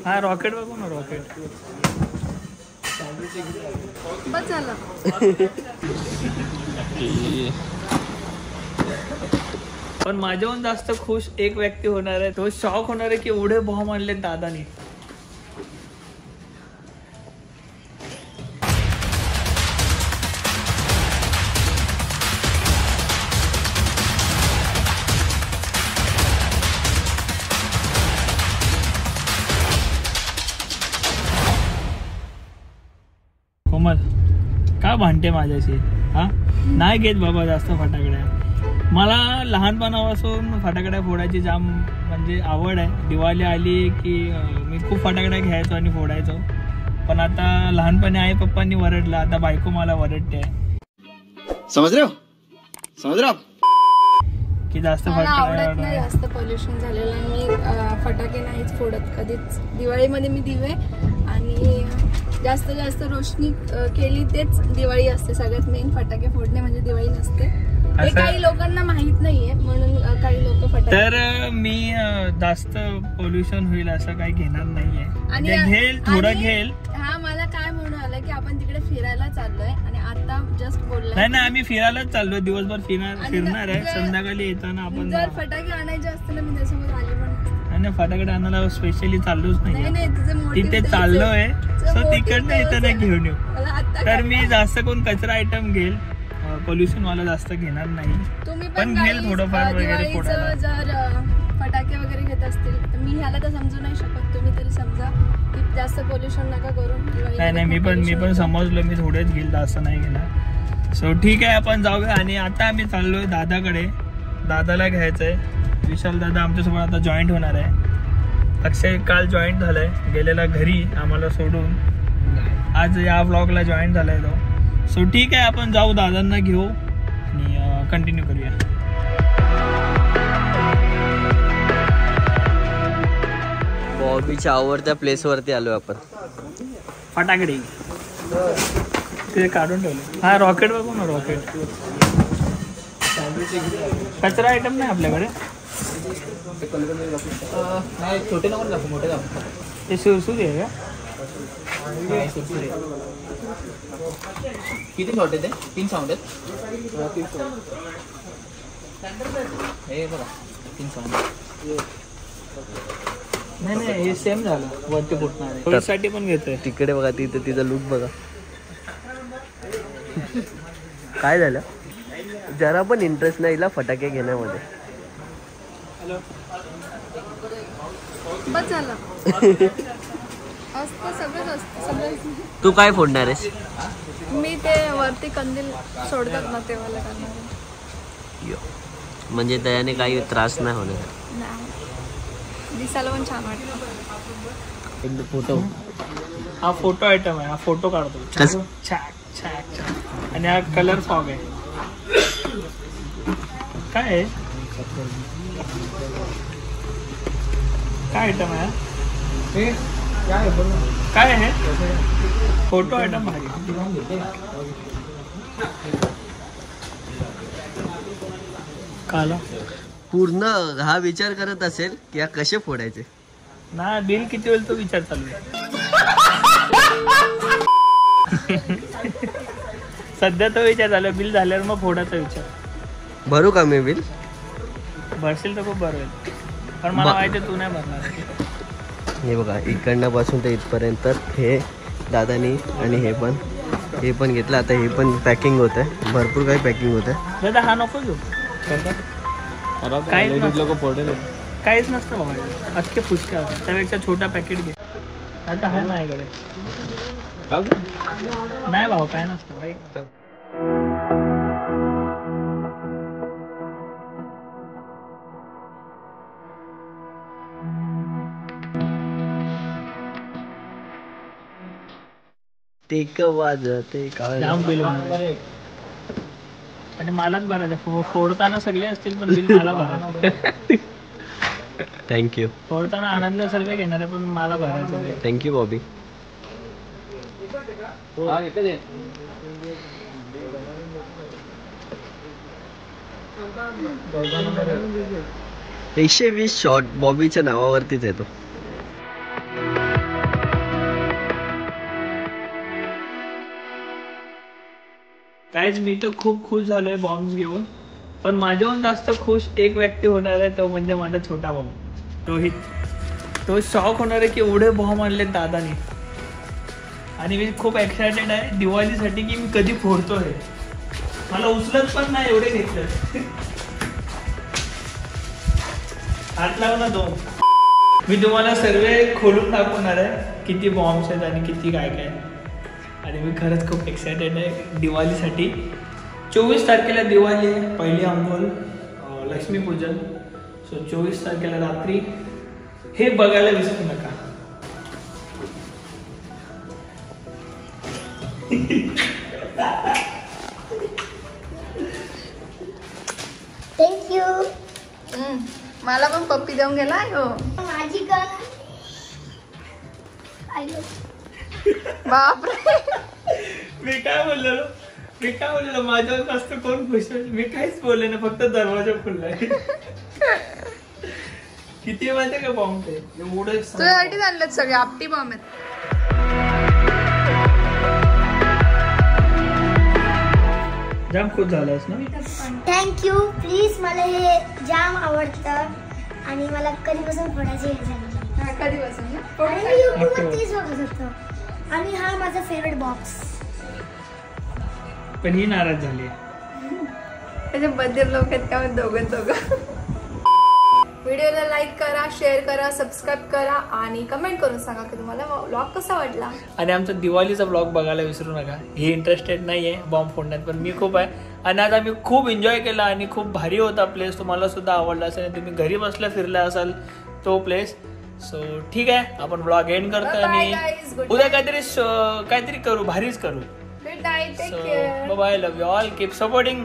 हा रॉकेट बघू ना रॉकेट. बस झालं. पण माझ्याहून जास्त खुश एक व्यक्ती होणार आहे. तो शॉक होणार आहे की एवढे बॉम्ब आणले दादानी. कोमल का भांडते माझ्याशी? हा नाही घेत बाबा जास्त फटाकड्या. मला लहानपणापासून फटाकड्या फोडायची जाम म्हणजे आवड आहे. दिवाळी आली की मी खूप फटाकड्या घ्यायचो आणि फोडायचो. पण आता लहानपणी आई पप्पांनी वरडला, आता बायको मला वरडते. समज रहे हो की जास्त आवडत नाही जास्त पोल्युशन झालेलं. मी फटाके नाहीच फोडत कधीच. दिवाळीमध्ये मी दिवे आणि जास्त रोशनी केली तेच दिवाळी असते. सगळ्यात मेन फटाके फोडणे म्हणजे दिवाळी नसते. हे काही लोकांना माहित नाहीये म्हणून काही लोक फटाके. तर मी जास्त पोल्युशन होईल असं काही घेणार नाहीये. आणि घेईल थोडं घेईल. हा मला काय म्हणून आलं की आपण तिकडे फिरायला चाललोय आणि आता जस्ट बोललोय. नाही आम्ही फिरायलाच चाललोय. दिवसभर फिरणार आहे. संध्याकाळी येताना आपण जर फटाके आणायचे असते ना मी त्यासोबत आले पण. नाही फटाकडे आणायला स्पेशली चाललोच नाही. तिथे चाललोय सो तिकडनं इथं नाही घेऊन येऊ. तर मी जास्त कोण कचरा आयटम घेईल. पोल्युशन वाला जास्त घेणार नाही. पण घेईल थोडंफार वगैरे फोडायला. जर फटाके वगैरे घेत असतील तर मी ह्याला तर समजू नाही शकत. तुम्ही तरी समजा की जास्त पोल्युशन नका करून. नाही मी पण समजलो. मी थोडेच घेईल जास्त नाही घेणार. सो ठीक आहे आपण जाऊया. आणि आता आम्ही चाललोय दादाकडे. दादाला घ्यायचंय. विशाल दादा आमच्यासोबत आता जॉईंट होणार आहे. अक्षय काल जॉईंट झालाय. गेलेला घरी आम्हाला सोडून. आज या व्लॉगला जॉईंट झालाय तो. सो ठीक आहे आपण जाऊ दादांना घेऊ आणि कंटिन्यू करूया. बॉबीच्या आवडत्या प्लेस वरती आलो आपण. फटाकडे ते काढून ठेवले. हा रॉकेट बघू ना रॉकेट. कचरा आयटम नाही आपल्याकडे. छोटे नको दाखव मोठे दाखव. ते सुरसुरी आहे का? किती शॉट आहेत? 3 साऊंड आहेत. हे बघा 3 साऊंड. नाही हे सेम झालं. वरती फुटणार साठी पण घेतोय. तिकडे बघा तिथं लुक बघा. काय झालं? जरा पण इंटरेस्ट नाही हिला फटाके घेण्यामध्ये. बस झालं. तू काय फोडणार आहेस? मी ते वरती कंदील सोडतात ना तेव्हा करणार. म्हणजे त्याने काही त्रास नाही होणार. दिसायला पण छान वाटतं. एक फोटो. हा फोटो आयटम आहे. हा फोटो काढतो. छाक आणि हा कलर फॉग आहे. काय आहे? काय आयटम आहे? काय आहे? फोटो आयटम भारी. काला पूर्ण हा विचार करत असेल की या कसे फोडायचे. ना बिल किती होईल तो विचार चालू आहे. सध्या तो विचार झाला. बिल झाल्यावर मग फोडाचा विचार. भरू का मी बिल? भरशील तर खूप बरं होईल. पण मला माहिती तू नाही भरणार. हे बघा इकडनं पासून ते इथपर्यंत हे दादानी आणि हे पण घेतलं. आता हे पण पॅकिंग होत आहे. भरपूर काही पॅकिंग होत आहे. दादा हा नको घेऊ. काहीच नसतं बाबा. अख्खे फुसक्या होतात. त्यापेक्षा छोटा पॅकेट घे. आता हा माझ्याकडे नाही भाऊ. काय नसतं भाई. ते वाजते जाम बिल आणि मलाच भरायचं. फोडताना सगळे असतील पण बिल मला भरायचं. थँक्यू. फोडताना आनंद सर्व घेणार आहे पण मला भरायचं. थँक्यू बॉबी. $120 शॉट बॉबीच्या नावावरतीच येतो. गाईज मी तर खूप खुश झालोय बॉम्ब घेऊन, पण माझ्याहून जास्त खुश एक व्यक्ती होणार आहे, तो म्हणजे माझा छोटा भाऊ रोहित. तो शॉक होणार आहे की एवढे बॉम्ब आणले दादाने. आणि मी खूप एक्सायटेड आहे दिवाळीसाठी की मी कधी फोडतोय. मला उचलत पण नाही एवढे घेतलं. हात लाव ना दोन. मी तुम्हाला सर्व खोलून दाखवणार आहे किती बॉम्ब्स आहेत आणि किती काय काय. आणि मी खरंच खूप एक्सायटेड आहे दिवाळीसाठी. 24 तारखेला दिवाळी आहे, पहिली अंघोळ, लक्ष्मीपूजन. सो 24 तारखेला रात्री हे बघायला विसरू नका. थँक्यू. मला पण पप्पी देऊन गेला हो. माझी का बापरे. मी काय बोललो माझ्यावर जास्त कोण खुश होईल. मी काहीच बोलले ना, फक्त दरवाजा खुललाय. किती माहिती का बॉम्ब ते एवढं तुझ्यासाठीच आणलेत सगळे आपटी बॉम्ब आहेत. जाम खुश झालास ना. थँक्यू. प्लीज मला हे जाम आवडतं आणि मला कधीपासून फोडायची हे झाली. कधीपासून आणि मी युट्यूबवर तेच बघत होतो. आणि हा माझा फेवरेट बॉक्स. पण ही नाराज झाली. त्याचे बद्दल लोक आहेत त्यामुळे दोघं. व्हिडिओला लाईक करा, शेअर करा, सबस्क्राईब करा आणि कमेंट करून सांगा की तुम्हाला व्लॉग कसा वाटला. आणि आमचा दिवाळीचा ब्लॉग बघायला विसरू नका. हे इंटरेस्टेड नाही आहे बॉम्ब फोडण्यात, पण मी खूप आहे. आणि आता मी खूप एन्जॉय केला आणि खूप भारी होता प्लेस. तुम्हाला सुद्धा आवडला असेल आणि तुम्ही घरी बसल्या फिरला असाल तो प्लेस. सो ठीक आहे, आपण ब्लॉग एंड करतो आणि उद्या काहीतरी करू, भारीच करू. Good night, take so care. Bye, love you all, keep supporting.